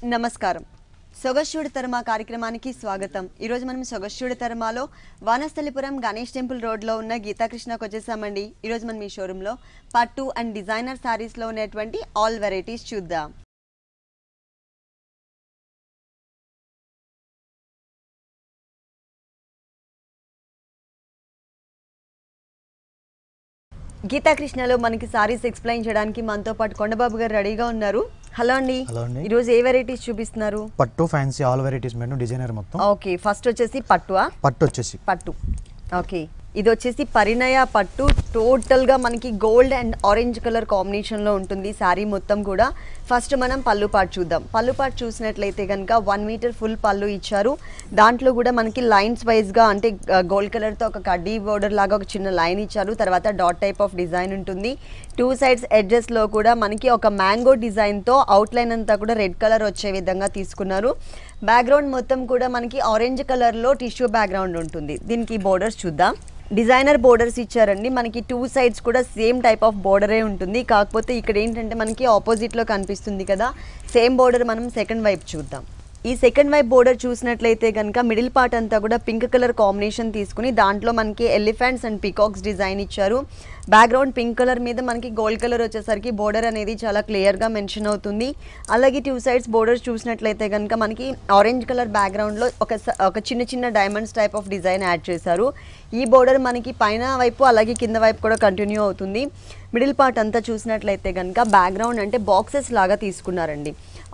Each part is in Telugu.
నమస్కారం. సొగస్యుడి తరమా కార్యక్రమానికి స్వాగతం. ఈరోజు మనం సొగస్యుడి తరమాలో వానస్థలిపురం గణేష్ టెంపుల్ రోడ్లో ఉన్న గీతాకృష్ణకు వచ్చేసామండి. ఈరోజు మనం ఈ షోరూంలో పట్టు అండ్ డిజైనర్ శారీస్లో ఉన్నటువంటి ఆల్ వెరైటీస్ చూద్దాం. గీతాకృష్ణలో మనకి సారీస్ ఎక్స్ప్లెయిన్ చేయడానికి మనతో పాటు కొండబాబు గారు రెడీగా ఉన్నారు. హలో అండి. ఈరోజు ఏ వెరైటీస్ చూపిస్తున్నారు? పట్టు fancy all varieties madam, designer మొత్తం. ఓకే, ఫస్ట్ వచ్చేసి పట్టు. ఓకే, ఇది వచ్చేసి పరిణయ పట్టు. టోటల్గా మనకి గోల్డ్ అండ్ ఆరెంజ్ కలర్ కాంబినేషన్లో ఉంటుంది శారీ మొత్తం కూడా. ఫస్ట్ మనం పళ్ళు పాటు చూద్దాం. పళ్ళు పాటు చూసినట్లయితే కనుక 1 మీటర్ ఫుల్ పళ్ళు ఇచ్చారు. దాంట్లో కూడా మనకి లైన్స్ వైజ్గా అంటే గోల్డ్ కలర్తో ఒక కడ్డీ బోర్డర్ లాగా ఒక చిన్న లైన్ ఇచ్చారు. తర్వాత డాట్ టైప్ ఆఫ్ డిజైన్ ఉంటుంది. 2 సైడ్స్ ఎడ్జెస్లో కూడా మనకి ఒక మ్యాంగో డిజైన్తో అవుట్లైన్ అంతా కూడా రెడ్ కలర్ వచ్చే విధంగా తీసుకున్నారు. బ్యాక్గ్రౌండ్ మొత్తం కూడా మనకి ఆరెంజ్ కలర్లో టిష్యూ బ్యాక్గ్రౌండ్ ఉంటుంది. దీనికి బోర్డర్స్ చూద్దాం. డిజైనర్ బోర్డర్స్ ఇచ్చారండి. మనకి 2 సైడ్స్ కూడా సేమ్ టైప్ ఆఫ్ బోర్డరే ఉంటుంది. కాకపోతే ఇక్కడ ఏంటంటే మనకి ఆపోజిట్లో కనిపిస్తుంది కదా, సేమ్ బోర్డర్ మనం సెకండ్ వైపు చూద్దాం. ఈ సెకండ్ వైపు బోర్డర్ చూసినట్లయితే కనుక మిడిల్ పార్ట్ అంతా కూడా పింక్ కలర్ కాంబినేషన్ తీసుకుని దాంట్లో మనకి ఎలిఫెంట్స్ అండ్ పీకాక్స్ డిజైన్ ఇచ్చారు. బ్యాక్గ్రౌండ్ పింక్ కలర్ మీద మనకి గోల్డ్ కలర్ వచ్చేసరికి బోర్డర్ అనేది చాలా క్లియర్గా మెన్షన్ అవుతుంది. అలాగే 2 సైడ్స్ బోర్డర్స్ చూసినట్లయితే కనుక మనకి ఆరెంజ్ కలర్ బ్యాక్గ్రౌండ్లో ఒక చిన్న diamonds type of design add చేశారు. ఈ బోర్డర్ మనకి పైన వైపు అలాగే కింద వైపు కూడా కంటిన్యూ అవుతుంది. మిడిల్ పార్ట్ అంతా చూసినట్లయితే కనుక బ్యాక్గ్రౌండ్ అంటే బాక్సెస్ లాగా తీసుకున్నారండి.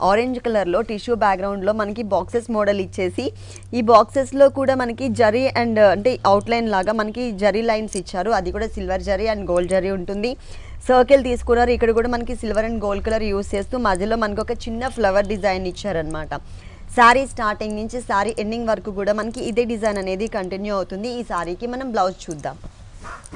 ఆరెంజ్ కలర్లో టిష్యూ బ్యాక్గ్రౌండ్లో మనకి బాక్సెస్ మోడల్ ఇచ్చేసి ఈ బాక్సెస్లో కూడా మనకి జరీ అండ్ అంటే అవుట్లైన్ లాగా మనకి జరీ లైన్స్ ఇచ్చారు. అది కూడా silver zari and gold zari ఉంటుంది. సర్కిల్ తీసుకున్నారు. ఇక్కడ కూడా మనకి silver and gold colour use చేస్తూ మధ్యలో మనకి ఒక చిన్న ఫ్లవర్ డిజైన్ ఇచ్చారనమాట. శారీ స్టార్టింగ్ నుంచి శారీ ఎండింగ్ వరకు కూడా మనకి ఇదే డిజైన్ అనేది కంటిన్యూ అవుతుంది. ఈ శారీకి మనం బ్లౌజ్ చూద్దాం.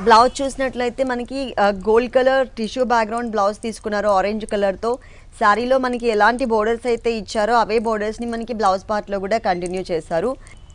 బ్లౌజ్ చూసినట్లయితే మనకి gold colour tissue background blouse తీసుకున్నారు ఆరెంజ్ కలర్తో. శారీలో మనకి ఎలాంటి బోర్డర్స్ అయితే ఇచ్చారో అవే బోర్డర్స్ని మనకి బ్లౌజ్ పార్ట్లో కూడా కంటిన్యూ చేశారు.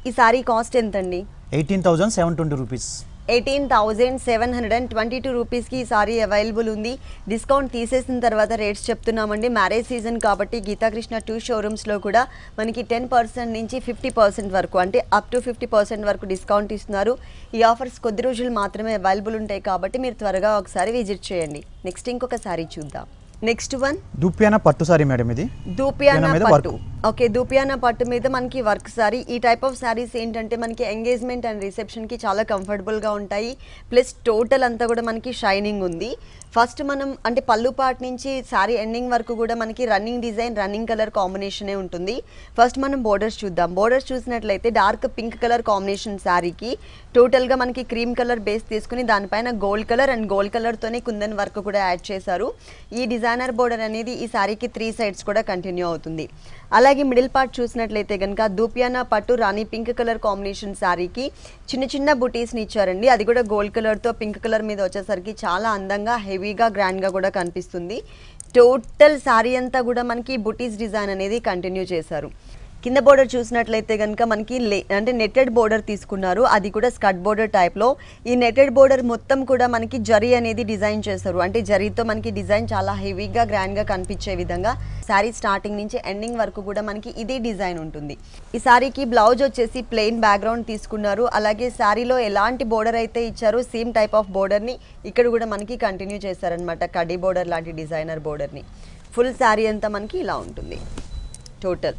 ఈ శారీ కాస్ట్ ఎంతండి? 18,720 రూపీస్. 18,722 రూపీస్కి ఈ సారీ అవైలబుల్ ఉంది. డిస్కౌంట్ తీసేసిన తర్వాత రేట్స్ చెప్తున్నామండి. మ్యారేజ్ సీజన్ కాబట్టి గీతాకృష్ణ 2 షోరూమ్స్లో కూడా మనకి 10% నుంచి 50% వరకు అంటే అప్ టు 50% వరకు డిస్కౌంట్ ఇస్తున్నారు. ఈ ఆఫర్స్ కొద్ది రోజులు మాత్రమే అవైలబుల్ ఉంటాయి కాబట్టి మీరు త్వరగా ఒకసారి విజిట్ చేయండి. నెక్స్ట్ ఇంకొక సారీ చూద్దాం. నెక్స్ట్ వన్ దూపియానా పట్టు సారీ మేడం. ఇది దూపియానా పట్టు. ఓకే, దూపియానా పట్టు మీద మనకి వర్క్ సారీ. ఈ టైప్ ఆఫ్ సారీస్ ఏంటంటే మనకి ఎంగేజ్మెంట్ అండ్ రిసెప్షన్కి చాలా కంఫర్టబుల్గా ఉంటాయి. ప్లస్ టోటల్ అంతా కూడా మనకి షైనింగ్ ఉంది. ఫస్ట్ మనం అంటే పళ్ళు పార్ట్ నుంచి సారీ ఎండింగ్ వరకు కూడా మనకి రన్నింగ్ డిజైన్ రన్నింగ్ కలర్ కాంబినేషనే ఉంటుంది. ఫస్ట్ మనం బోర్డర్స్ చూద్దాం. బోర్డర్స్ చూసినట్లయితే డార్క్ పింక్ కలర్ కాంబినేషన్ శారీకి టోటల్గా మనకి క్రీమ్ కలర్ బేస్ తీసుకుని దానిపైన గోల్డ్ కలర్ అండ్ గోల్డ్ కలర్తోనే కుందన్ వర్క్ కూడా యాడ్ చేశారు. ఈ డిజైనర్ బోర్డర్ అనేది ఈ శారీకి 3 సైడ్స్ కూడా కంటిన్యూ అవుతుంది. అలాగే మిడిల్ పార్ట్ చూసినట్లయితే కనుక దూపియానా పట్టు రాణి పింక్ కలర్ కాంబినేషన్ శారీకి చిన్న బుటీస్ని ఇచ్చారండి. అది కూడా గోల్డ్ కలర్తో పింక్ కలర్ మీద వచ్చేసరికి చాలా అందంగా హెవీగా గ్రాండ్గా కూడా కనిపిస్తుంది. టోటల్ శారీ అంతా కూడా మనకి బుటీస్ డిజైన్ అనేది కంటిన్యూ చేశారు. కింద బోర్డర్ చూసినట్లయితే కనుక మనకి అంటే నెట్టెడ్ బోర్డర్ తీసుకున్నారు. అది కూడా స్కర్ట్ బోర్డర్ టైప్లో. ఈ నెట్టెడ్ బోర్డర్ మొత్తం కూడా మనకి జరీ అనేది డిజైన్ చేశారు. అంటే జరీతో మనకి డిజైన్ చాలా హెవీగా గ్రాండ్గా కనిపించే విధంగా శారీ స్టార్టింగ్ నుంచి ఎండింగ్ వరకు కూడా మనకి ఇదే డిజైన్ ఉంటుంది. ఈ శారీకి బ్లౌజ్ వచ్చేసి ప్లెయిన్ బ్యాక్గ్రౌండ్ తీసుకున్నారు. అలాగే శారీలో ఎలాంటి బోర్డర్ అయితే ఇచ్చారో సేమ్ టైప్ ఆఫ్ బోర్డర్ని ఇక్కడ కూడా మనకి కంటిన్యూ చేశారనమాట. కడ్డీ బోర్డర్ లాంటి డిజైనర్ బోర్డర్ని. ఫుల్ శారీ అంతా మనకి ఇలా ఉంటుంది టోటల్.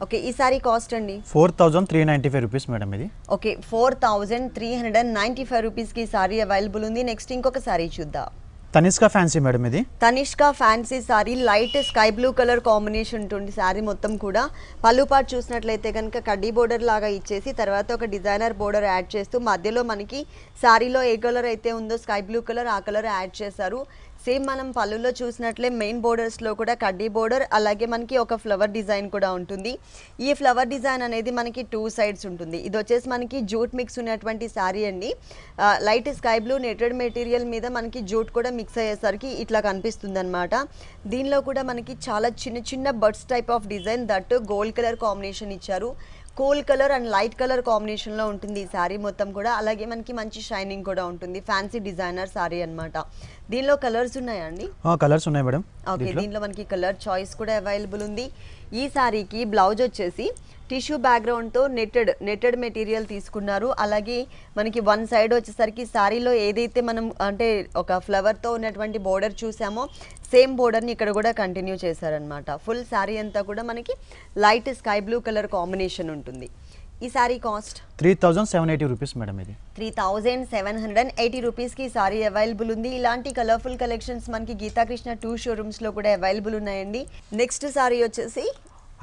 ఓకే, ఈ సారీ కాస్ట్ అండి 4,395 రూపీస్ మేడం. ఇది ఓకే, 4,395 రూపీస్కి ఈ సారీ అవైలబుల్ ఉంది. నెక్స్ట్ ఇంకొక సారీ చూద్దాం. Tanishka fancy madam. ఇది Tanishka fancy sari light sky blue colour combination ఉంటుంది సారీ మొత్తం కూడా. పళ్ళు పార్ట్ చూసినట్లయితే కనుక కడ్డీ బోర్డర్ లాగా ఇచ్చేసి తర్వాత ఒక డిజైనర్ బోర్డర్ యాడ్ చేస్తూ మధ్యలో మనకి సారీలో ఏ కలర్ అయితే ఉందో స్కై బ్లూ కలర్ ఆ కలర్ యాడ్ చేశారు. సేమ్ మనం పళ్ళులో చూసినట్లే మెయిన్ బోర్డర్స్లో కూడా కడ్డీ బోర్డర్ అలాగే మనకి ఒక ఫ్లవర్ డిజైన్ కూడా ఉంటుంది. ఈ ఫ్లవర్ డిజైన్ అనేది మనకి 2 సైడ్స్ ఉంటుంది. ఇది వచ్చేసి మనకి జూట్ మిక్స్ ఉన్నటువంటి శారీ అండి. Light sky blue netted material మీద మనకి జూట్ కూడా మిక్స్ అయ్యేసరికి ఇట్లా కనిపిస్తుంది అనమాట. దీనిలో కూడా మనకి చాలా చిన్న birds type of design that gold colour combination ఇచ్చారు. Cool colour and light colour కాంబినేషన్లో ఉంటుంది ఈ శారీ మొత్తం కూడా. అలాగే మనకి మంచి షైనింగ్ కూడా ఉంటుంది. ఫ్యాన్సీ డిజైనర్ శారీ అనమాట. దీనిలో కలర్స్ ఉన్నాయా అండి? కలర్స్ ఉన్నాయి మేడం. ఓకే, దీంట్లో మనకి కలర్ చాయిస్ కూడా అవైలబుల్ ఉంది. ఈ సారీకి బ్లౌజ్ వచ్చేసి టిష్యూ బ్యాక్గ్రౌండ్తో నెట్టెడ్ మెటీరియల్ తీసుకున్నారు. అలాగే మనకి వన్ సైడ్ వచ్చేసరికి సారీలో ఏదైతే మనం అంటే ఒక ఫ్లవర్తో ఉన్నటువంటి బోర్డర్ చూసామో సేమ్ బోర్డర్ని ఇక్కడ కూడా కంటిన్యూ చేశారనమాట. ఫుల్ సారీ అంతా కూడా మనకి light sky blue colour combination ఉంటుంది. ఈ సారీ కాస్ట్ 3780 రూపీస్ మేడం. ఇది 3780 రూపీస్కి ఈ సారీ అవైలబుల్ ఉంది. ఇలాంటి కలర్ఫుల్ కలెక్షన్స్ మనకి గీతాకృష్ణ 2 షోరూమ్స్లో కూడా అవైలబుల్ ఉన్నాయండి. నెక్స్ట్ సారీ వచ్చేసి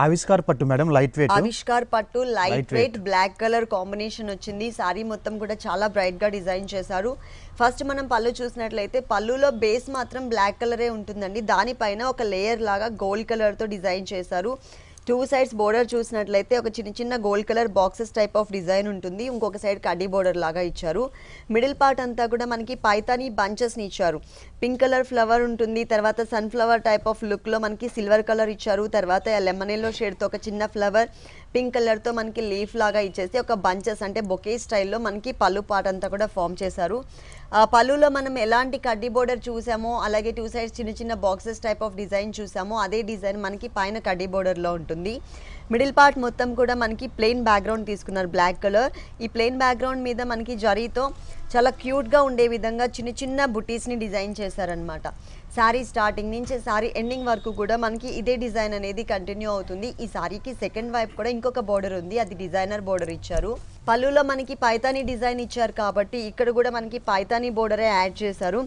ఆవిష్కార్ పట్టు మేడం, లైట్ వెయిట్. ఆవిష్కార్ పట్టు light weight black colour combination వచ్చింది. సారీ మొత్తం కూడా చాలా బ్రైట్ గా డిజైన్ చేశారు. ఫస్ట్ మనం పళ్ళు చూసినట్లయితే పళ్ళులో బేస్ మాత్రం బ్లాక్ కలరే ఉంటుందండి. దానిపైన ఒక లేయర్ లాగా గోల్డ్ కలర్ తో డిజైన్ చేశారు. 2 సైడ్స్ బోర్డర్ చూసినట్లయితే ఒక చిన్న gold colour boxes type of design ఉంటుంది. ఇంకొక సైడ్ కడ్డీ బోర్డర్ లాగా ఇచ్చారు. మిడిల్ పార్ట్ అంతా కూడా మనకి పైతాని బంచెస్ని ఇచ్చారు. పింక్ కలర్ ఫ్లవర్ ఉంటుంది. తర్వాత సన్ఫ్లవర్ టైప్ ఆఫ్ లుక్లో మనకి సిల్వర్ కలర్ ఇచ్చారు. తర్వాత లెమన్ ఎల్లో షేడ్తో ఒక చిన్న ఫ్లవర్, పింక్ కలర్తో మనకి లీఫ్ లాగా ఇచ్చేసి ఒక బంచెస్ అంటే బొకే స్టైల్లో మనకి పళ్ళు పార్ట్ అంతా కూడా ఫామ్ చేశారు. పళ్ళులో మనం ఎలాంటి కడ్డీ బోర్డర్ చూసామో అలాగే 2 సైడ్స్ చిన్న బాక్సెస్ టైప్ ఆఫ్ డిజైన్ చూసామో అదే డిజైన్ మనకి పైన కడ్డీ బోర్డర్లో ఉంటుంది. మిడిల్ పార్ట్ మొత్తం కూడా మనకి ప్లెయిన్ బ్యాక్గ్రౌండ్ తీసుకున్నారు బ్లాక్ కలర్. ఈ ప్లెయిన్ బ్యాక్గ్రౌండ్ మీద మనకి జరీతో చాలా క్యూట్గా ఉండే విధంగా చిన్న బుటీస్ని డిజైన్ చేశారనమాట. శారీ స్టార్టింగ్ నుంచి శారీ ఎండింగ్ వరకు కూడా మనకి ఇదే డిజైన్ అనేది కంటిన్యూ అవుతుంది. ఈ శారీకి సెకండ్ వైపు కూడా ఇంకొక బోర్డర్ ఉంది, అది డిజైనర్ బోర్డర్ ఇచ్చారు. పళ్ళులో మనకి పైతానీ డిజైన్ ఇచ్చారు కాబట్టి ఇక్కడ కూడా మనకి పైతానీ బోర్డరే యాడ్ చేశారు.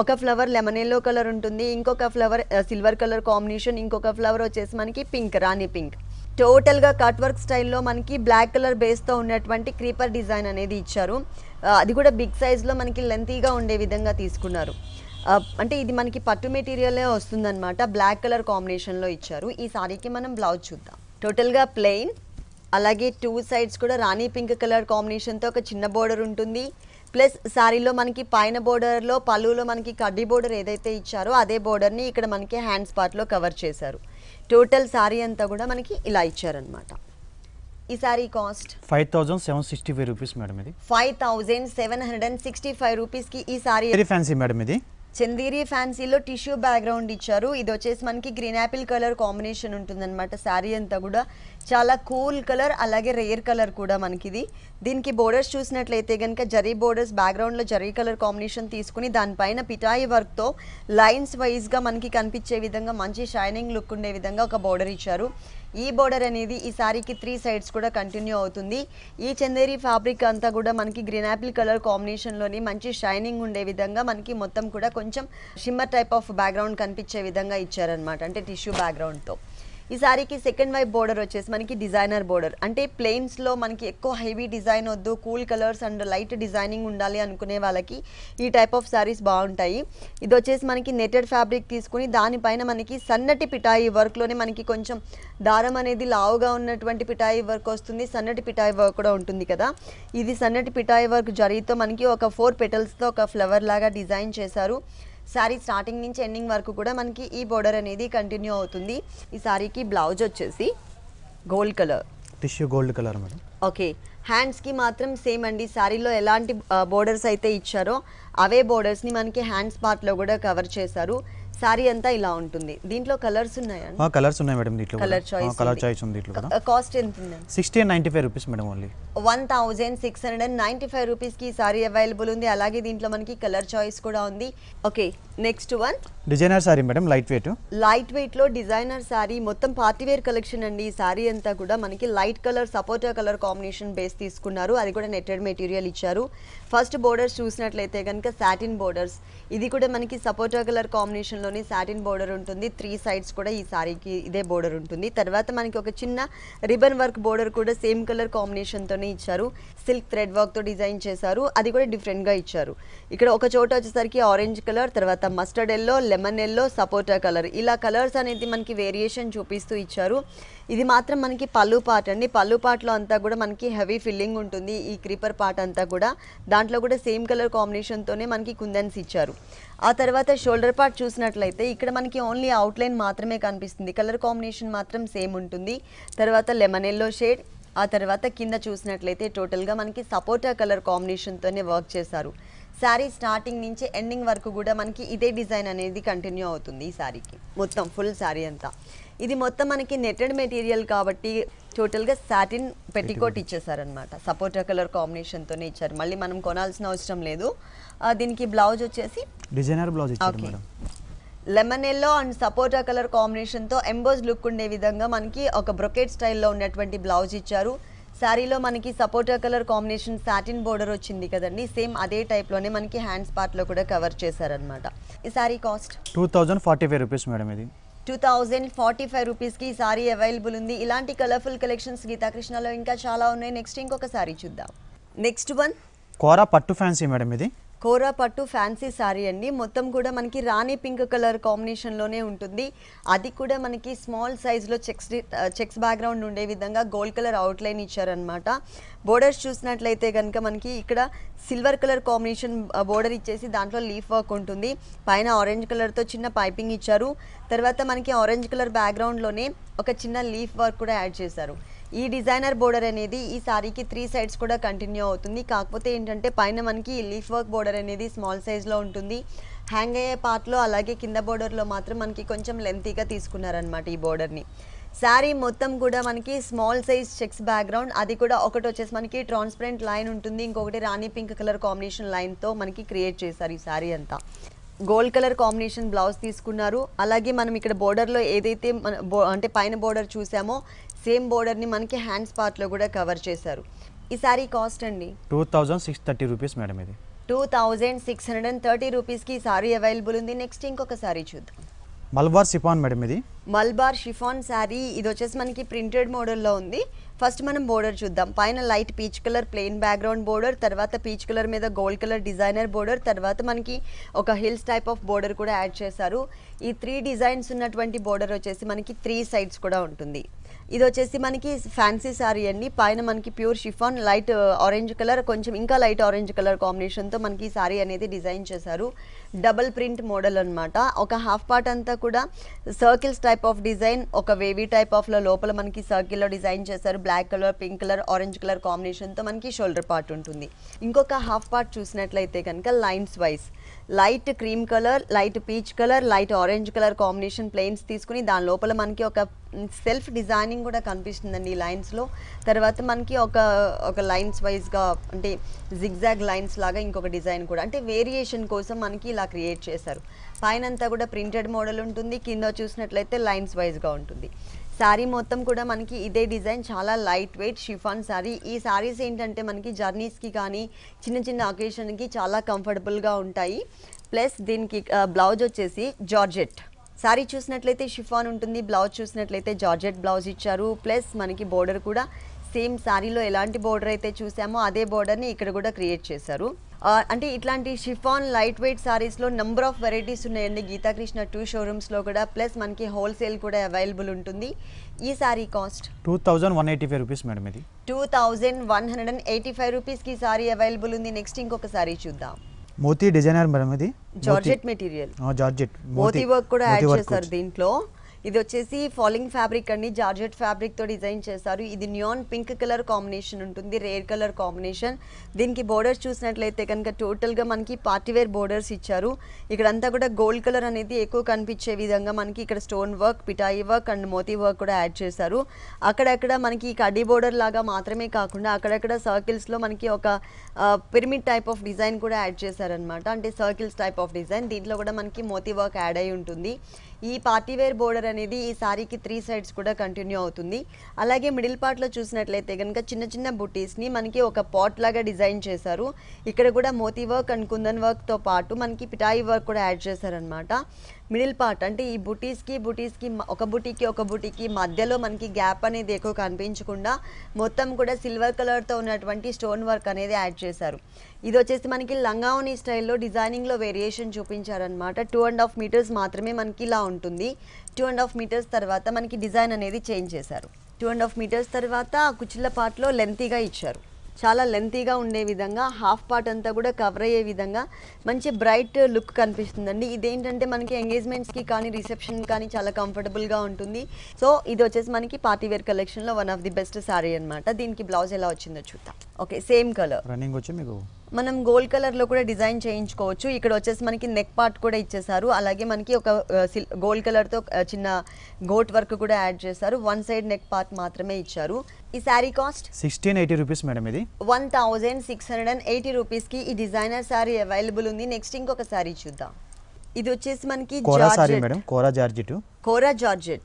ఒక ఫ్లవర్ లెమన్ ఎల్లో కలర్ ఉంటుంది, ఇంకొక ఫ్లవర్ సిల్వర్ కలర్ కాంబినేషన్, ఇంకొక ఫ్లవర్ వచ్చేసి మనకి పింక్, రాణి పింక్. టోటల్గా కట్ వర్క్ స్టైల్లో మనకి బ్లాక్ కలర్ బేస్తో ఉన్నటువంటి క్రీపర్ డిజైన్ అనేది ఇచ్చారు. అది కూడా బిగ్ సైజ్లో మనకి లెంతీగా ఉండే విధంగా తీసుకున్నారు. అంటే ఇది మనకి పట్టు మెటీరియలే వస్తుందన్నమాట. బ్లాక్ కలర్ కాంబినేషన్లో ఇచ్చారు. ఈ సారీకి మనం బ్లౌజ్ చూద్దాం. టోటల్గా ప్లెయిన్, అలాగే 2 సైడ్స్ కూడా రాణి పింక్ కలర్ కాంబినేషన్తో ఒక చిన్న బోర్డర్ ఉంటుంది. ప్లస్ శారీలో మనకి పైన బోర్డర్లో పళ్ళులో మనకి కడ్డీ బోర్డర్ ఏదైతే ఇచ్చారో అదే బోర్డర్ని ఇక్కడ మనకి హ్యాండ్స్ పార్ట్లో కవర్ చేశారు. టోటల్ శారీ అంతా కూడా మనకి ఇలా ఇచ్చారనమాట. ఈ సారీ కాస్ట్ 5765 రూపీస్ మేడం. ఇది 5765 రూపీస్కి ఈ సారీ. Very fancy madam. ఇది చందేరి ఫ్యాన్సీలో టిష్యూ బ్యాక్గ్రౌండ్ ఇచ్చారు. ఇది వచ్చేసి మనకి గ్రీన్ యాపిల్ కలర్ కాంబినేషన్ ఉంటుందన్నమాట. శారీ అంతా కూడా చాలా కూల్ కలర్, అలాగే రేర్ కలర్ కూడా మనకిది. దీనికి బోర్డర్స్ చూసినట్లయితే కనుక జరీ బోర్డర్స్ బ్యాక్గ్రౌండ్లో జరీ కలర్ కాంబినేషన్ తీసుకుని దానిపైన పిటాయి వర్క్తో లైన్స్ వైజ్గా మనకి కనిపించే విధంగా మంచి షైనింగ్ లుక్ ఉండే విధంగా ఒక బోర్డర్ ఇచ్చారు. ఈ బోర్డర్ అనేది ఈ సారీకి 3 సైడ్స్ కూడా కంటిన్యూ అవుతుంది. ఈ చందేరి ఫ్యాబ్రిక్ అంతా కూడా మనకి గ్రీన్ యాపిల్ కలర్ కాంబినేషన్లోని మంచి షైనింగ్ ఉండే విధంగా మనకి మొత్తం కూడా కొంచెం షిమ్మర్ టైప్ ఆఫ్ బ్యాక్గ్రౌండ్ కనిపించే విధంగా ఇచ్చారనమాట, అంటే టిష్యూ బ్యాక్గ్రౌండ్తో. ఈ సారీకి సెకండ్ వైపు బోర్డర్ వచ్చేసి మనకి డిజైనర్ బోర్డర్, అంటే ప్లెయిన్స్లో మనకి ఎక్కువ హెవీ డిజైన్ వద్దు, cool colours and light designing ఉండాలి అనుకునే వాళ్ళకి ఈ టైప్ ఆఫ్ సారీస్ బాగుంటాయి. ఇది వచ్చేసి మనకి నెటెడ్ ఫ్యాబ్రిక్ తీసుకుని దానిపైన మనకి సన్నటి పిటాయి వర్క్లోనే మనకి కొంచెం దారం అనేది లావుగా ఉన్నటువంటి పిటాయి వర్క్ వస్తుంది, సన్నటి పిటాయి వర్క్ కూడా ఉంటుంది కదా. ఇది సన్నటి పిటాయి వర్క్ జరీతో మనకి ఒక 4 పెటల్స్తో ఒక ఫ్లవర్ లాగా డిజైన్ చేశారు. శారీ స్టార్టింగ్ నుంచి ఎండింగ్ వరకు కూడా మనకి ఈ బోర్డర్ అనేది కంటిన్యూ అవుతుంది. ఈ శారీకి బ్లౌజ్ వచ్చేసి gold colour, tissue gold colour madam. Okay, హ్యాండ్స్కి మాత్రం సేమ్ అండి. శారీలో ఎలాంటి బోర్డర్స్ అయితే ఇచ్చారో అవే బోర్డర్స్ని మనకి హ్యాండ్స్ పార్ట్లో కూడా కవర్ చేశారు. సారీ అంతా ఇలా ఉంటుంది. దీంట్లో కలర్స్ ఉన్నాయా? కలర్స్ ఉన్నాయి మేడం. దీంట్లో కలర్ చాయిస్ ఉంది. దీంట్లో కాస్ట్ ఎంత ఉంది? 1695 రూపీస్ మేడం. ఓన్లీ 1695 రూపీస్కి ఈ సారీ అవైలబుల్ ఉంది. అలాగే దీంట్లో మనకి కలర్ చాయిస్ కూడా ఉంది. Okay, next one designer sari madam, light weight లో డిజైనర్ సారీ, మొత్తం పార్టీ వేర్ కలెక్షన్ అండి. ఈ సారీ అంతా కూడా మనకి లైట్ కలర్ సపోటా కలర్ కాంబినేషన్ బేస్ తీసుకున్నారు. అది కూడా నెట్టెడ్ మెటీరియల్ ఇచ్చారు. ఫస్ట్ బోర్డర్స్ చూసినట్లయితే కనుక సాటిన్ బోర్డర్స్, ఇది కూడా మనకి సపోటా కలర్ కాంబినేషన్ లోని సాటిన్ బోర్డర్ ఉంటుంది. 3 సైడ్స్ కూడా ఈ సారీకి ఇదే బోర్డర్ ఉంటుంది. తర్వాత మనకి ఒక చిన్న రిబన్ వర్క్ బోర్డర్ కూడా సేమ్ కలర్ కాంబినేషన్ తోనే ఇచ్చారు. సిల్క్ థ్రెడ్ వర్క్ తో డిజైన్ చేశారు. అది కూడా డిఫరెంట్ గా ఇచ్చారు. ఇక్కడ ఒక చోట వచ్చేసరికి ఆరెంజ్ కలర్, తర్వాత మస్టర్డ్ ఎల్లో, లెమన్ ఎల్లో, సపోటా కలర్, ఇలా కలర్స్ అనేది మనకి వేరియేషన్ చూపిస్తూ ఇచ్చారు. ఇది మాత్రం మనకి పళ్ళు పార్ట్ అండి. పళ్ళు పార్ట్లో అంతా కూడా మనకి హెవీ ఫిల్లింగ్ ఉంటుంది. ఈ క్రీపర్ పార్ట్ అంతా కూడా దాంట్లో కూడా సేమ్ కలర్ కాంబినేషన్తోనే మనకి కుందన్స్ ఇచ్చారు. ఆ తర్వాత షోల్డర్ పార్ట్ చూసినట్లయితే ఇక్కడ మనకి ఓన్లీ అవుట్లైన్ మాత్రమే కనిపిస్తుంది, కలర్ కాంబినేషన్ మాత్రం సేమ్ ఉంటుంది. తర్వాత లెమన్ ఎల్లో షేడ్, ఆ తర్వాత కింద చూసినట్లయితే టోటల్గా మనకి సపోటా కలర్ కాంబినేషన్తోనే వర్క్ చేశారు. శారీ స్టార్టింగ్ నుంచి ఎండింగ్ వరకు కూడా మనకి ఇదే డిజైన్ అనేది కంటిన్యూ అవుతుంది ఈ శారీకి మొత్తం ఫుల్ శారీ అంతా. ఇది మొత్తం మనకి నెట్టెడ్ మెటీరియల్ కాబట్టి టోటల్గా సాటిన్ పెట్టికోట్ ఇచ్చేసారనమాట. సపోటా కలర్ కాంబినేషన్తోనే ఇచ్చారు, మళ్ళీ మనం కొనాల్సిన అవసరం లేదు. దీనికి బ్లౌజ్ వచ్చేసి డిజైనర్ బ్లౌజ్ ఇచ్చారు madam. Lemon yellow and sapota colour కాంబినేషన్తో ఎంబోజ్ లుక్ ఉండే విధంగా మనకి ఒక బ్రొకెట్ స్టైల్లో ఉన్నటువంటి బ్లౌజ్ ఇచ్చారు. శారీలో మనకి సపోటా కలర్ కాంబినేషన్ సాటిన్ బోర్డర్ వచ్చింది కదండి, సేమ్ అదే టైప్లోనే మనకి హ్యాండ్స్ పార్ట్లో కూడా కవర్ చేశారనమాట. ఈ శారీ కాస్ట్ 2045 రూపీస్ మేడం. ఇది 2045 రూపీస్కి ఈ సారీ అవైలబుల్ ఉంది. ఇలాంటి కలర్ఫుల్ కలెక్షన్స్ గీతాకృష్ణలో ఇంకా చాలా ఉన్నాయి. నెక్స్ట్ ఇంకొక సారీ చూద్దాం. నెక్స్ట్ వన్ కోరా పట్టు ఫ్యాన్సీ మేడం. ఇది కోరా పట్టు ఫ్యాన్సీ సారీ అండి. మొత్తం కూడా మనకి రాణి పింక్ కలర్ కాంబినేషన్లోనే ఉంటుంది. అది కూడా మనకి స్మాల్ సైజ్లో చెక్స్ బ్యాక్గ్రౌండ్ ఉండే విధంగా గోల్డ్ కలర్ అవుట్లైన్ ఇచ్చారనమాట. బోర్డర్స్ చూసినట్లయితే కనుక మనకి ఇక్కడ సిల్వర్ కలర్ కాంబినేషన్ బోర్డర్ ఇచ్చేసి దాంట్లో లీఫ్ వర్క్ ఉంటుంది. పైన ఆరెంజ్ కలర్తో చిన్న పైపింగ్ ఇచ్చారు. తర్వాత మనకి ఆరెంజ్ కలర్ బ్యాక్గ్రౌండ్లోనే ఒక చిన్న లీఫ్ వర్క్ కూడా యాడ్ చేశారు. ఈ డిజైనర్ బోర్డర్ అనేది ఈ సారీకి 3 సైడ్స్ కూడా కంటిన్యూ అవుతుంది. కాకపోతే ఏంటంటే పైన మనకి లీఫ్ వర్క్ బోర్డర్ అనేది స్మాల్ సైజ్లో ఉంటుంది. హ్యాంగ్ అయ్యే పార్ట్లో అలాగే కింద బోర్డర్లో మాత్రం మనకి కొంచెం లెంతీగా తీసుకున్నారనమాట ఈ బోర్డర్ని. శారీ మొత్తం కూడా మనకి స్మాల్ సైజ్ చెక్స్ బ్యాక్గ్రౌండ్, అది కూడా ఒకటి వచ్చేసి మనకి ట్రాన్స్పరెంట్ లైన్ ఉంటుంది, ఇంకొకటి రాణి పింక్ కలర్ కాంబినేషన్ లైన్తో మనకి క్రియేట్ చేశారు ఈ శారీ అంతా. గోల్డ్ కలర్ కాంబినేషన్ బ్లౌజ్ తీసుకున్నారు. అలాగే మనం ఇక్కడ బోర్డర్లో ఏదైతే అంటే పైన బోర్డర్ చూసామో సేమ్ బోర్డర్ని మనకి హ్యాండ్స్ పార్ట్లో కూడా కవర్ చేశారు. ఈ శారీ కాస్ట్ అండి 2630 రూపీస్ మేడం. ఇది 2630 రూపీస్కి ఈ సారీ అవైలబుల్ ఉంది. నెక్స్ట్ ఇంకొక సారీ చూద్దాం. Malabar chiffon madam. ఇది మల్బార్ షిఫాన్ శారీ. ఇది వచ్చేసి మనకి ప్రింటెడ్ మోడల్లో ఉంది. ఫస్ట్ మనం బోర్డర్ చూద్దాం. పైన light peach colour plain background border, తర్వాత పీచ్ కలర్ మీద గోల్డ్ కలర్ డిజైనర్ బోర్డర్, తర్వాత మనకి ఒక హిల్స్ టైప్ ఆఫ్ బోర్డర్ కూడా యాడ్ చేశారు. ఈ 3 డిజైన్స్ ఉన్నటువంటి బోర్డర్ వచ్చేసి మనకి 3 సైడ్స్ కూడా ఉంటుంది. ఇది వచ్చేసి మనకి ఫ్యాన్సీ శారీ అండి. పైన మనకి pure chiffon light orange colour, కొంచెం ఇంకా లైట్ ఆరెంజ్ కలర్ కాంబినేషన్తో మనకి ఈ శారీ అనేది డిజైన్ చేశారు. డబల్ ప్రింట్ మోడల్ అనమాట. ఒక హాఫ్ పార్ట్ అంతా కూడా సర్కిల్స్ టైప్ ఆఫ్ డిజైన్, ఒక వేవీ టైప్ ఆఫ్లో లోపల మనకి సర్కిల్లో డిజైన్ చేశారు. Black colour, pink colour, orange colour కాంబినేషన్తో మనకి షోల్డర్ పార్ట్ ఉంటుంది. ఇంకొక హాఫ్ పార్ట్ చూసినట్లయితే కనుక lines wise light cream colour, light peach colour, light orange colour combination plains తీసుకుని దాని లోపల మనకి ఒక సెల్ఫ్ డిజైనింగ్ కూడా కనిపిస్తుందండి ఈ లైన్స్లో. తర్వాత మనకి ఒక లైన్స్ వైజ్గా అంటే జిగ్జాగ్ లైన్స్ లాగా ఇంకొక డిజైన్ కూడా, అంటే వేరియేషన్ కోసం మనకి ఇలా క్రియేట్ చేశారు. పైన అంతా కూడా ప్రింటెడ్ మోడల్ ఉంటుంది, కింద చూసినట్లయితే లైన్స్ వైజ్గా ఉంటుంది. శారీ మొత్తం కూడా మనకి ఇదే డిజైన్, చాలా లైట్ వెయిట్ షిఫాన్ శారీ. ఈ శారీస్ ఏంటంటే మనకి జర్నీస్కి కానీ చిన్న చిన్న అకేషన్కి చాలా కంఫర్టబుల్గా ఉంటాయి. ప్లస్ దీనికి బ్లౌజ్ వచ్చేసి జార్జెట్. శారీ చూసినట్లయితే షిఫాన్ ఉంటుంది, బ్లౌజ్ చూసినట్లయితే జార్జెట్ బ్లౌజ్ ఇచ్చారు. ప్లస్ మనకి బోర్డర్ కూడా సేమ్ శారీలో ఎలాంటి బోర్డర్ అయితే చూసామో అదే బోర్డర్ని ఇక్కడ కూడా క్రియేట్ చేశారు. అంటే ఇట్లాంటి షిఫాన్ లైట్ వెయిట్ సారీస్లో నెంబర్ ఆఫ్ వెరైటీస్ ఉన్నాయండి గీతాకృష్ణ 2 షోరూమ్స్లో కూడా. ప్లస్ మనకి హోల్సేల్ కూడా అవైలబుల్ ఉంటుంది. ఈ సారీ కాస్ట్ 2185 రూపీస్ మేడం. ఇది 2185 రూపీస్కి ఈ సారీ అవైలబుల్ ఉంది. నెక్స్ట్ ఇంకొక సారీ చూద్దాం. మోతీ డిజైనర్ మేడం. ఇది జార్జెట్ మెటీరియల్, జార్జెట్ మోతీ వర్క్ కూడా యాడ్ చేశారు దీంట్లో. ఇది వచ్చేసి ఫాలింగ్ ఫ్యాబ్రిక్ అండి, జార్జెట్ ఫ్యాబ్రిక్తో డిజైన్ చేశారు. ఇది న్యూన్ పింక్ కలర్ కాంబినేషన్ ఉంటుంది, రేర్ కలర్ కాంబినేషన్. దీనికి బోర్డర్స్ చూసినట్లయితే కనుక టోటల్గా మనకి పార్టీవేర్ బోర్డర్స్ ఇచ్చారు. ఇక్కడంతా కూడా గోల్డ్ కలర్ అనేది ఎక్కువ కనిపించే విధంగా మనకి ఇక్కడ స్టోన్ వర్క్, పిటాయి వర్క్ అండ్ మోతీ వర్క్ కూడా యాడ్ చేశారు. అక్కడక్కడ మనకి కడ్డీ బోర్డర్ లాగా మాత్రమే కాకుండా అక్కడక్కడ సర్కిల్స్లో మనకి ఒక పిరమిడ్ టైప్ ఆఫ్ డిజైన్ కూడా యాడ్ చేశారనమాట, అంటే సర్కిల్స్ టైప్ ఆఫ్ డిజైన్. దీంట్లో కూడా మనకి మోతీ వర్క్ యాడ్ అయి ఉంటుంది. ఈ పార్టీవేర్ బోర్డర్ అనేది ఈ సారీకి 3 సైడ్స్ కూడా కంటిన్యూ అవుతుంది. అలాగే మిడిల్ పార్ట్లో చూసినట్లయితే కనుక చిన్న చిన్న బుటీస్ని మనకి ఒక పాట్ లాగా డిజైన్ చేశారు. ఇక్కడ కూడా మోతీ వర్క్ అండ్ కుందన్ వర్క్తో పాటు మనకి పిటాయి వర్క్ కూడా యాడ్ చేశారనమాట. మిడిల్ పార్ట్ అంటే ఈ బుటీస్కి ఒక బుటీకి మధ్యలో మనకి గ్యాప్ అనేది ఎక్కువ కనిపించకుండా మొత్తం కూడా సిల్వర్ కలర్తో ఉన్నటువంటి స్టోన్ వర్క్ అనేది యాడ్ చేశారు. ఇది వచ్చేసి మనకి లంగావని స్టైల్లో డిజైనింగ్లో వేరియేషన్ చూపించారనమాట. 2.5 మీటర్స్ మాత్రమే మనకి ఇలా ఉంటుంది. 2.5 మీటర్స్ తర్వాత మనకి డిజైన్ అనేది చేంజ్ చేశారు. 2.5 మీటర్స్ తర్వాత కుచ్చిళ్ళ పార్ట్లో లెంతీగా ఇచ్చారు. చాలా లెంతీగా ఉండే విధంగా హాఫ్ పార్ట్ అంతా కూడా కవర్ అయ్యే విధంగా మంచి బ్రైట్ లుక్ కనిపిస్తుందండి. ఇదేంటంటే మనకి ఎంగేజ్మెంట్స్కి కానీ రిసెప్షన్ కానీ చాలా కంఫర్టబుల్గా ఉంటుంది. సో ఇది వచ్చేసి మనకి పార్టీవేర్ కలెక్షన్లో one of the best sorry అనమాట. దీనికి బ్లౌజ్ ఎలా వచ్చిందో చూద్దాం. ఓకే, సేమ్ కలర్ రన్నింగ్ వచ్చి మీకు మనం గోల్డ్ కలర్లో కూడా డిజైన్ చేయించుకోవచ్చు. ఇక్కడ వచ్చేసి మనకి నెక్ పార్ట్ కూడా ఇచ్చేసారు. అలాగే మనకి ఒక గోల్డ్ కలర్తో చిన్న గోట్ వర్క్ కూడా యాడ్ చేశారు. వన్ సైడ్ నెక్ పార్ట్ మాత్రమే ఇచ్చారు. ఈ శారీ కాస్ట్ 1680 రూపీస్ మేడం ఇది. 1680 రూపీస్కి ఈ డిజైనర్ శారీ అవైలబుల్ ఉంది. నెక్స్ట్ ఇంకొక శారీ చూద్దాం. ఇది వచ్చేసి మనకి కోరా శారీ మేడం, కోరా జార్జెట్. కోరా జార్జెట్.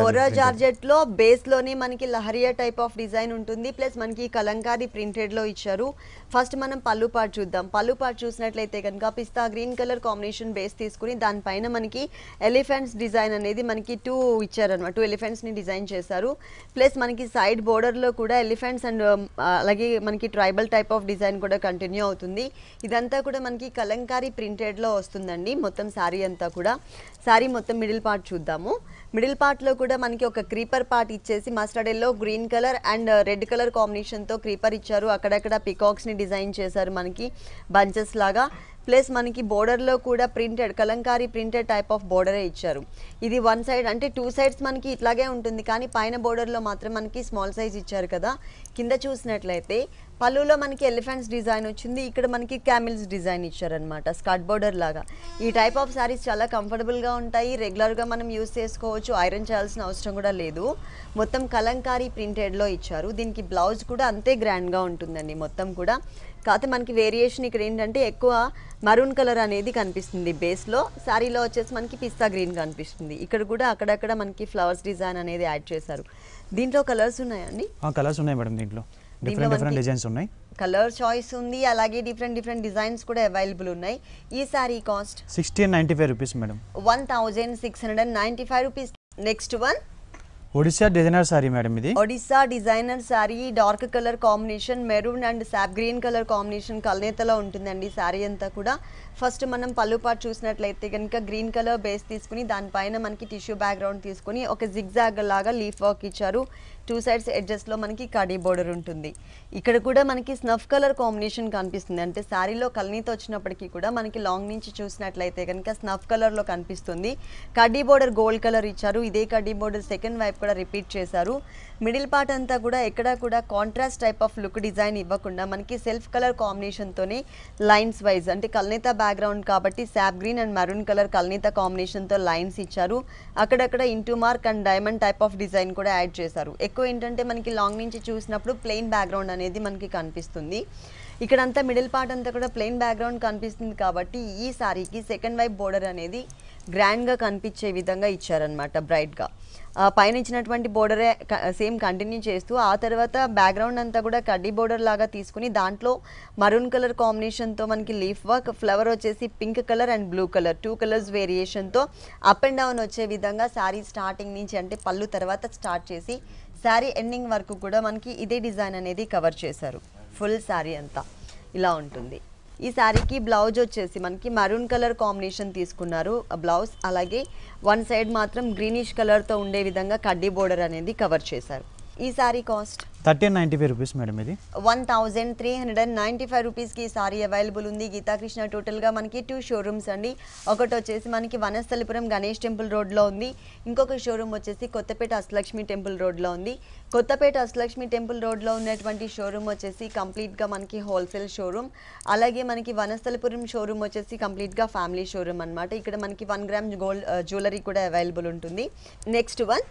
కోరా జార్జెట్ లో బేస్ లోనే మనకి లహరియా టైప్ ఆఫ్ డిజైన్ ఉంటుంది. ప్లస్ మనకి కలంకారీ ప్రింటెడ్ లో ఇచ్చారు. ఫస్ట్ మనం పళ్ళు పార్ట్ చూద్దాం. పళ్ళు పార్ట్ చూసినట్లయితే కనుక పిస్తా గ్రీన్ కలర్ కాంబినేషన్ బేస్ తీసుకుని దానిపైన మనకి ఎలిఫెంట్స్ డిజైన్ అనేది మనకి 2 ఇచ్చారనమాట. 2 ఎలిఫెంట్స్ ని డిజైన్ చేశారు. ప్లస్ మనకి సైడ్ బోర్డర్ లో కూడా ఎలిఫెంట్స్ అండ్ అలాగే మనకి ట్రైబల్ టైప్ ఆఫ్ డిజైన్ కూడా కంటిన్యూ అవుతుంది. ఇదంతా కూడా మనకి కలంకారీ ప్రింటెడ్ లో వస్తుందండి మొత్తం శారీ అంతా కూడా. శారీ మొత్తం మిడిల్ పార్ట్ చూద్దాం. మిడిల్ పార్ట్ లో కూడా మనకి ఒక క్రీపర్ పార్ట్ ఇచ్చేసి mustard yellow, green colour and red colour combination తో క్రీపర్ ఇచ్చారు. అక్కడక్కడ పికాక్స్ ని డిజైన్ చేశారు మనకి బంచెస్ లాగా. ప్లస్ మనకి బోర్డర్లో కూడా printed kalamkari printed type of బోర్డరే ఇచ్చారు. ఇది వన్ సైడ్ అంటే 2 సైడ్స్ మనకి ఇట్లాగే ఉంటుంది, కానీ పైన బోర్డర్లో మాత్రం మనకి స్మాల్ సైజ్ ఇచ్చారు కదా. కింద చూసినట్లయితే పళ్ళులో మనకి ఎలిఫెంట్స్ డిజైన్ వచ్చింది. ఇక్కడ మనకి క్యామిల్స్ డిజైన్ ఇచ్చారనమాట, స్కర్ట్ బోర్డర్ లాగా. ఈ టైప్ ఆఫ్ శారీస్ చాలా కంఫర్టబుల్గా ఉంటాయి. రెగ్యులర్గా మనం యూస్ చేసుకోవచ్చు, ఐరన్ చేయాల్సిన అవసరం కూడా లేదు. మొత్తం కలంకారీ ప్రింటెడ్లో ఇచ్చారు. దీనికి బ్లౌజ్ కూడా అంతే గ్రాండ్గా ఉంటుందండి మొత్తం కూడా. కాకపోతే మనకి వేరియేషన్ ఇక్కడ ఏంటంటే ఎక్కువ మరూన్ కలర్ అనేది కనిపిస్తుంది బేస్లో. శారీలో వచ్చేసి మనకి పిస్తా గ్రీన్ కనిపిస్తుంది. ఇక్కడ కూడా అక్కడక్కడ మనకి ఫ్లవర్స్ డిజైన్ అనేది యాడ్ చేశారు. దీంట్లో కలర్స్ ఉన్నాయండి? కలర్స్ ఉన్నాయి మేడం. దీంట్లో డిఫరెంట్ డిజైన్స్ ఉన్నాయి. కలర్ చాయిస్ ఉంది, అలాగే డిఫరెంట్ డిజైన్స్ కూడా అవైలబుల్ ఉన్నాయి. ఈ sari cost 1695 rupees madam. 1695 rupees. Next one Odisha designer sari madam ఇది. Odisha designer sari dark colour combination, maroon and sap green colour combination కల్నేతలో ఉంటుందండి సారీ అంతా కూడా. ఫస్ట్ మనం పళ్ళు పార్ట్ చూసినట్లయితే కనుక గ్రీన్ కలర్ బేస్ తీసుకుని దానిపైన మనకి టిష్యూ బ్యాక్గ్రౌండ్ తీసుకుని ఒక జిగ్జాగ్ లాగా లీఫ్ వర్క్ ఇచ్చారు. 2 సైడ్స్ ఎడ్జెస్లో మనకి కడీ బోర్డర్ ఉంటుంది. ఇక్కడ కూడా మనకి స్నఫ్ కలర్ కాంబినేషన్ కనిపిస్తుంది. అంటే శారీలో కల్నీతో వచ్చినప్పటికీ కూడా మనకి లాంగ్ నుంచి చూసినట్లయితే కనుక స్నఫ్ కలర్లో కనిపిస్తుంది. కడ్డీ బోర్డర్ గోల్డ్ కలర్ ఇచ్చారు. ఇదే కడ్డీ బోర్డర్ సెకండ్ వైపు కూడా రిపీట్ చేశారు. మిడిల్ పార్ట్ అంతా కూడా ఎక్కడా కూడా contrast type of look design ఇవ్వకుండా మనకి సెల్ఫ్ కలర్ కాంబినేషన్తోనే లైన్స్ వైజ్ అంటే కల్నేత బ్యాక్గ్రౌండ్ కాబట్టి సాప్ గ్రీన్ అండ్ మెరూన్ కలర్ కల్నేత కాంబినేషన్తో లైన్స్ ఇచ్చారు. అక్కడక్కడ into mark and diamond type of design కూడా యాడ్ చేశారు. ఎక్కువ ఏంటంటే మనకి లాంగ్ నుంచి చూసినప్పుడు ప్లెయిన్ బ్యాక్గ్రౌండ్ అనేది మనకి కనిపిస్తుంది. ఇక్కడంతా మిడిల్ పార్ట్ అంతా కూడా ప్లెయిన్ బ్యాక్గ్రౌండ్ కనిపిస్తుంది కాబట్టి ఈ సారీకి సెకండ్ వైపు బోర్డర్ అనేది గ్రాండ్గా కనిపించే విధంగా ఇచ్చారనమాట, బ్రైట్గా. పైన ఇచ్చినటువంటి బోర్డరే సేమ్ కంటిన్యూ చేస్తూ ఆ తర్వాత బ్యాక్గ్రౌండ్ అంతా కూడా కడ్డీ బోర్డర్ లాగా తీసుకుని దాంట్లో మరూన్ కలర్ కాంబినేషన్తో మనకి లీఫ్ వర్క్, ఫ్లవర్ వచ్చేసి pink colour and blue colour 2 colours వేరియేషన్తో అప్ అండ్ డౌన్ వచ్చే విధంగా శారీ స్టార్టింగ్ నుంచి అంటే పళ్ళు తర్వాత స్టార్ట్ చేసి శారీ ఎండింగ్ వరకు కూడా మనకి ఇదే డిజైన్ అనేది కవర్ చేశారు. ఫుల్ శారీ అంతా ఇలా ఉంటుంది. ఈ శారీకి బ్లౌజ్ వచ్చేసి మనకి మరూన్ కలర్ కాంబినేషన్ తీసుకున్నారు బ్లౌజ్. అలాగే వన్ సైడ్ మాత్రం గ్రీనిష్ కలర్తో ఉండే విధంగా కడ్డీ బోర్డర్ అనేది కవర్ చేశారు. ఈ శారీ కాస్ట్ 1395 రూపీస్ మేడం ఇది. 1395 రూపీస్కి ఈ సారీ అవైలబుల్ ఉంది. గీతాకృష్ణ టోటల్గా మనకి 2 షోరూమ్స్ అండి. ఒకటి వచ్చేసి మనకి వనస్థలిపురం గణేష్ టెంపుల్ రోడ్లో ఉంది. ఇంకొక షోరూమ్ వచ్చేసి కొత్తపేట అష్టలక్ష్మి టెంపుల్ రోడ్లో ఉంది. కొత్తపేట అష్టలక్ష్మి టెంపుల్ రోడ్లో ఉన్నటువంటి షోరూమ్ వచ్చేసి కంప్లీట్గా మనకి హోల్సేల్ షోరూమ్. అలాగే మనకి వనస్థలిపురం షోరూమ్ వచ్చేసి కంప్లీట్గా ఫ్యామిలీ షోరూమ్ అనమాట. ఇక్కడ మనకి 1 గ్రామ్ గోల్డ్ జ్యువెలరీ కూడా అవైలబుల్ ఉంటుంది. Next one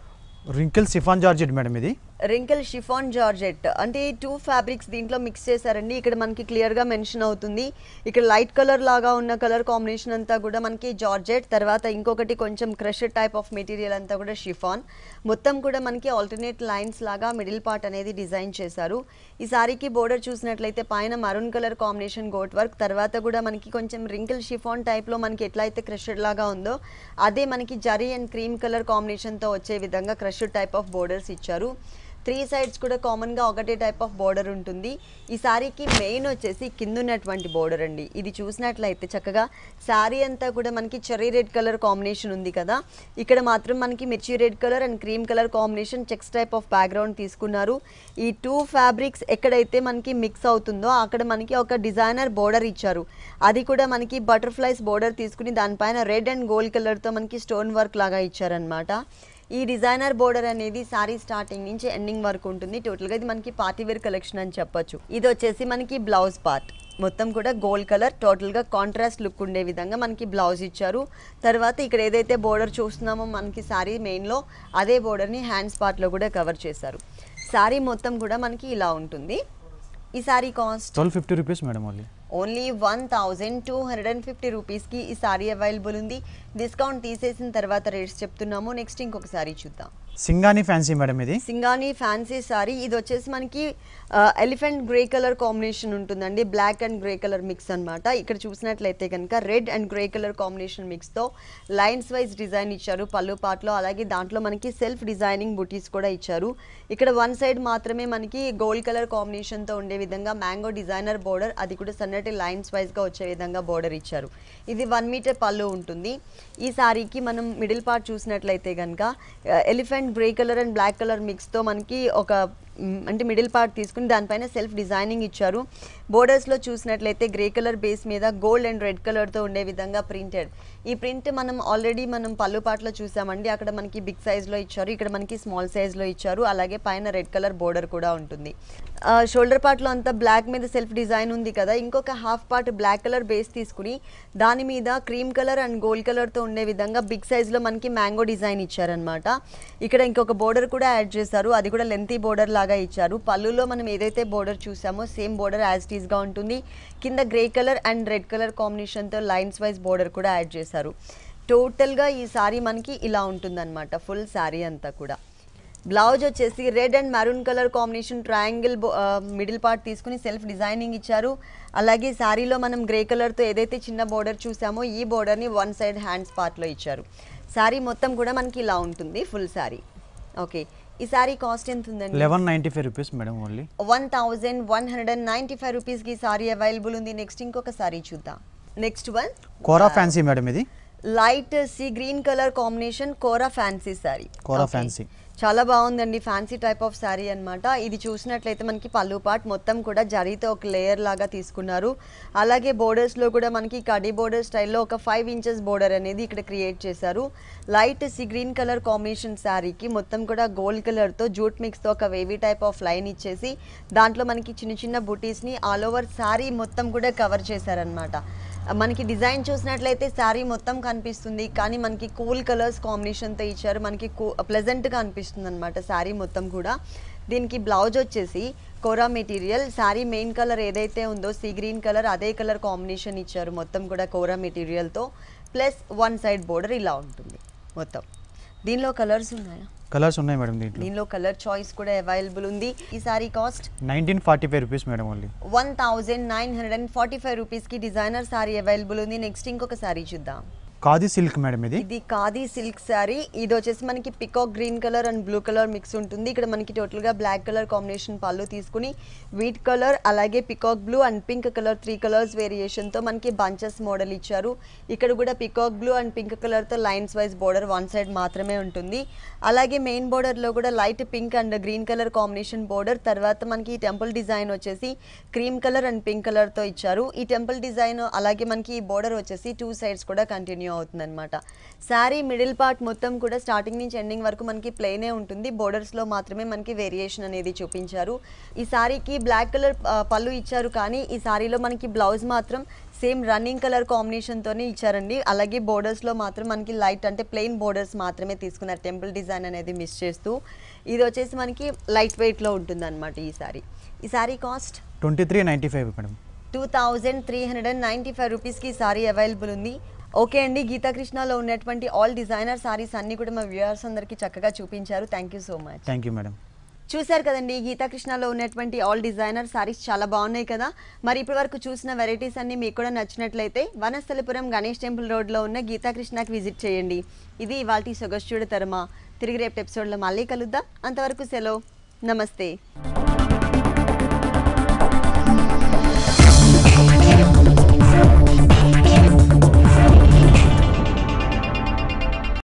wrinkle chiffon georgette madam ఇది. రింకిల్ షిఫాన్ జార్జెట్ అంటే 2 ఫ్యాబ్రిక్స్ దీంట్లో మిక్స్ చేశారండి. ఇక్కడ మనకి క్లియర్గా మెన్షన్ అవుతుంది. ఇక్కడ లైట్ కలర్ లాగా ఉన్న కలర్ కాంబినేషన్ అంతా కూడా మనకి జార్జెట్, తర్వాత ఇంకొకటి కొంచెం క్రష్డ్ టైప్ ఆఫ్ మెటీరియల్ అంతా కూడా షిఫాన్. మొత్తం కూడా మనకి ఆల్టర్నేట్ లైన్స్ లాగా మిడిల్ పార్ట్ అనేది డిజైన్ చేశారు. ఈ సారీకి బోర్డర్ చూసినట్లయితే పైన maroon colour combination gota work, తర్వాత కూడా మనకి కొంచెం రింకిల్ షిఫాన్ టైప్లో మనకి ఎట్లయితే క్రష్డ్ లాగా ఉందో అదే మనకి జరీ అండ్ క్రీమ్ కలర్ కాంబినేషన్తో వచ్చే విధంగా క్రష్డ్ టైప్ ఆఫ్ బోర్డర్స్ ఇచ్చారు. 3 సైడ్స్ కూడా కామన్గా ఒకటే టైప్ ఆఫ్ బోర్డర్ ఉంటుంది. ఈ శారీకి మెయిన్ వచ్చేసి కింద ఉన్నటువంటి బోర్డర్ అండి. ఇది చూసినట్లయితే చక్కగా శారీ అంతా కూడా మనకి చెర్రీ రెడ్ కలర్ కాంబినేషన్ ఉంది కదా, ఇక్కడ మాత్రం మనకి మిర్చి red colour and cream colour combination checks type of background తీసుకున్నారు. ఈ 2 ఫ్యాబ్రిక్స్ ఎక్కడైతే మనకి మిక్స్ అవుతుందో అక్కడ మనకి ఒక డిజైనర్ బోర్డర్ ఇచ్చారు. అది కూడా మనకి బటర్ఫ్లైస్ బోర్డర్ తీసుకుని దానిపైన రెడ్ అండ్ గోల్డ్ కలర్తో మనకి స్టోన్ వర్క్ లాగా ఇచ్చారనమాట. ఈ డిజైనర్ బోర్డర్ అనేది సారీ స్టార్టింగ్ నుంచి ఎండింగ్ వరకు ఉంటుంది. టోటల్గా ఇది మనకి పార్టీ వేర్ కలెక్షన్ అని చెప్పొచ్చు. ఇది వచ్చేసి మనకి బ్లౌజ్ పార్ట్ మొత్తం కూడా గోల్డ్ కలర్, టోటల్గా కాంట్రాస్ట్ లుక్ ఉండే విధంగా మనకి బ్లౌజ్ ఇచ్చారు. తర్వాత ఇక్కడ ఏదైతే బోర్డర్ చూస్తున్నామో మనకి సారీ మెయిన్లో అదే బోర్డర్ని హ్యాండ్స్ పార్ట్లో కూడా కవర్ చేశారు. సారీ మొత్తం కూడా మనకి ఇలా ఉంటుంది. ఈ sari cost 1250 rupees madam only 1250 రూపీస్కి ఈ సారీ అవైలబుల్ ఉంది. డిస్కౌంట్ తీసేసిన తర్వాత రేట్స్ చెప్తున్నాము. నెక్స్ట్ ఇంకొక సారీ చూద్దాం. సింగాని ఫ్యాన్సీ మేడం ఇది. సింగాని ఫ్యాన్సీ సారీ. ఇది వచ్చేసి మనకి ఎలిఫెంట్ గ్రే కలర్ కాంబినేషన్ ఉంటుందండి. Black and grey colour mix అనమాట. ఇక్కడ చూసినట్లయితే కనుక red and grey colour combination మిక్స్తో లైన్స్ వైజ్ డిజైన్ ఇచ్చారు పళ్ళు పాటలో. అలాగే దాంట్లో మనకి సెల్ఫ్ డిజైనింగ్ బుటీస్ కూడా ఇచ్చారు. ఇక్కడ వన్ సైడ్ మాత్రమే మనకి గోల్డ్ కలర్ కాంబినేషన్తో ఉండే విధంగా మ్యాంగో డిజైనర్ బోర్డర్, అది కూడా సన్నటి లైన్స్ వైజ్గా వచ్చే విధంగా బోర్డర్ ఇచ్చారు. ఇది 1 మీటర్ పళ్ళు ఉంటుంది. ఈ సారీకి మనం మిడిల్ పార్ట్ చూసినట్లయితే కనుక elephant grey colour and black colour మిక్స్తో మనకి ఒక అంటే మిడిల్ పార్ట్ తీసుకుని దానిపైన సెల్ఫ్ డిజైనింగ్ ఇచ్చారు. బోర్డర్స్లో చూసినట్లయితే గ్రే కలర్ బేస్ మీద గోల్డ్ అండ్ రెడ్ కలర్తో ఉండే విధంగా ప్రింటెడ్. ఈ ప్రింట్ మనం ఆల్రెడీ పళ్ళు పాటలో చూసామండి. అక్కడ మనకి బిగ్ సైజ్లో ఇచ్చారు, ఇక్కడ మనకి స్మాల్ సైజ్లో ఇచ్చారు. అలాగే పైన రెడ్ కలర్ బోర్డర్ కూడా ఉంటుంది. షోల్డర్ పార్ట్లో అంతా బ్లాక్ మీద సెల్ఫ్ డిజైన్ ఉంది కదా, ఇంకొక half part black colour base తీసుకుని దాని మీద క్రీమ్ కలర్ అండ్ గోల్డ్ కలర్తో ఉండే విధంగా బిగ్ సైజ్లో మనకి మ్యాంగో డిజైన్ ఇచ్చారనమాట. ఇక్కడ ఇంకొక బోర్డర్ కూడా యాడ్ చేశారు, అది కూడా లెంతీ బోర్డర్ లాగా ఇచ్చారు. పళ్ళులో మనం ఏదైతే బోర్డర్ చూసామో సేమ్ బోర్డర్ యాజ్ ఇట్ ఈస్గా ఉంటుంది. కింద grey colour and red colour కాంబినేషన్తో లైన్స్ వైజ్ బోర్డర్ కూడా యాడ్ చేశారు. టోటల్గా ఈ సారీ మనకి ఇలా ఉంటుందన్నమాట. ఫుల్ సారీ అంతా కూడా. బ్లౌజ్ వచ్చేసి red and maroon colour combination triangle middle part తీసుకుని సెల్ఫ్ డిజైనింగ్ ఇచ్చారు. అలాగే శారీలో మనం గ్రే కలర్తో ఏదైతే చిన్న బోర్డర్ చూసామో ఈ బోర్డర్ని వన్ సైడ్ హ్యాండ్స్ పార్ట్లో ఇచ్చారు. శారీ మొత్తం కూడా మనకి ఇలా ఉంటుంది ఫుల్ శారీ. ఓకే, ఈ సారీ కాస్ట్ ఎంత ఉందండి? 1195 రూపీస్ మేడం ఓన్లీ. 1195 రూపీస్కి సారీ అవైలబుల్ ఉంది. నెక్స్ట్ ఇంకొక సారీ చూద్దాం. Next one kora fancy madam ఇది. Light sea green colour combination kora fancy sari. Kora fancy చాలా బాగుందండి. ఫ్యాన్సీ టైప్ ఆఫ్ శారీ అనమాట. ఇది చూసినట్లయితే మనకి పళ్ళు పార్ట్ మొత్తం కూడా జరీతో ఒక లేయర్ లాగా తీసుకున్నారు. అలాగే బోర్డర్స్లో కూడా మనకి కడీ బోర్డర్ స్టైల్లో ఒక 5 ఇంచెస్ బోర్డర్ అనేది ఇక్కడ క్రియేట్ చేశారు. Light sea green colour combination శారీకి మొత్తం కూడా గోల్డ్ కలర్తో జూట్ మిక్స్తో ఒక వేవీ టైప్ ఆఫ్ లైన్ ఇచ్చేసి దాంట్లో మనకి చిన్న చిన్న బుటీస్ని ఆల్ ఓవర్ శారీ మొత్తం కూడా కవర్ చేశారనమాట. మనకి డిజైన్ చూసినట్లయితే శారీ మొత్తం కనిపిస్తుంది, కానీ మనకి కూల్ కలర్స్ కాంబినేషన్తో ఇచ్చారు. మనకి ప్లెజెంట్గా అనిపిస్తుంది అనమాట శారీ మొత్తం కూడా. దీనికి బ్లౌజ్ వచ్చేసి కోరా మెటీరియల్. శారీ మెయిన్ కలర్ ఏదైతే ఉందో సీ గ్రీన్ కలర్, అదే కలర్ కాంబినేషన్ ఇచ్చారు మొత్తం కూడా కోరా మెటీరియల్తో. ప్లస్ వన్ సైడ్ బోర్డర్ ఇలా ఉంటుంది మొత్తం. దీనిలో కలర్స్ ఉన్నాయా? కలర్స్ ఉన్నాయి మేడం దీనిలో కలర్ చాయిస్ కూడా అవైలబుల్ ఉంది. ఈ sari cost 1945 rupees madam only. 1945 రూపీస్కి డిజైనర్ సారీ అవైలబుల్ ఉంది. నెక్స్ట్ ఇంకొక సారీ చూద్దాం. ఖాదీ సిల్క్ మేడం ఇది. ఇది ఖాదీ సిల్క్ శారీ. ఇది వచ్చేసి మనకి peacock green colour and blue colour mix ఉంటుంది. ఇక్కడ మనకి టోటల్గా బ్లాక్ కలర్ కాంబినేషన్ పళ్ళు తీసుకుని వీట్ కలర్ అలాగే peacock blue and pink colour 3 colours వేరియేషన్తో మనకి బంచెస్ మోడల్ ఇచ్చారు. ఇక్కడ కూడా పికాక్ బ్లూ అండ్ పింక్ కలర్తో lines wise border one side మాత్రమే ఉంటుంది. అలాగే మెయిన్ బోర్డర్లో కూడా light pink and green colour combination border. తర్వాత మనకి టెంపుల్ డిజైన్ వచ్చేసి క్రీమ్ కలర్ అండ్ పింక్ కలర్తో ఇచ్చారు. ఈ టెంపుల్ డిజైన్ అలాగే మనకి ఈ బోర్డర్ వచ్చేసి 2 సైడ్స్ కూడా కంటిన్యూ అవుతుందన్నమాట. శారీ మిడిల్ పార్ట్ మొత్తం కూడా స్టార్టింగ్ నుంచి ఎండింగ్ వరకు మనకి ప్లెయినే ఉంటుంది. బోర్డర్స్లో మాత్రమే మనకి వేరియేషన్ అనేది చూపించారు. ఈ శారీకి బ్లాక్ కలర్ పళ్ళు ఇచ్చారు, కానీ ఈ శారీలో మనకి బ్లౌజ్ మాత్రం సేమ్ రన్నింగ్ కలర్ కాంబినేషన్తోనే ఇచ్చారండి. అలాగే బోర్డర్స్లో మాత్రం మనకి లైట్ అంటే ప్లెయిన్ బోర్డర్స్ మాత్రమే తీసుకున్నారు, టెంపుల్ డిజైన్ అనేది మిస్ చేస్తూ. ఇది వచ్చేసి మనకి లైట్ వెయిట్లో ఉంటుంది అనమాట ఈ శారీ. ఈ శారీ కాస్ట్ 2395 మేడం. 2395 రూపీస్కి సారీ అవైలబుల్ ఉంది. ఓకే అండి, గీతాకృష్ణలో ఉన్నటువంటి ఆల్ డిజైనర్ సారీస్ అన్నీ కూడా మా వ్యూవర్స్ అందరికీ చక్కగా చూపించారు. Thank you so much. Thank you madam. చూశారు కదండి, గీతాకృష్ణలో ఉన్నటువంటి ఆల్ డిజైనర్ సారీస్ చాలా బాగున్నాయి కదా. మరి ఇప్పటి వరకు చూసిన వెరైటీస్ అన్ని మీకు కూడా నచ్చినట్లయితే వనస్థలిపురం గణేష్ టెంపుల్ రోడ్లో ఉన్న గీతాకృష్ణకి విజిట్ చేయండి. ఇది ఇవాల్టి సొగస్చూడ తరమా. తిరిగి రేపు ఎపిసోడ్లో మళ్ళీ కలుద్దాం. అంతవరకు సెలవు, నమస్తే.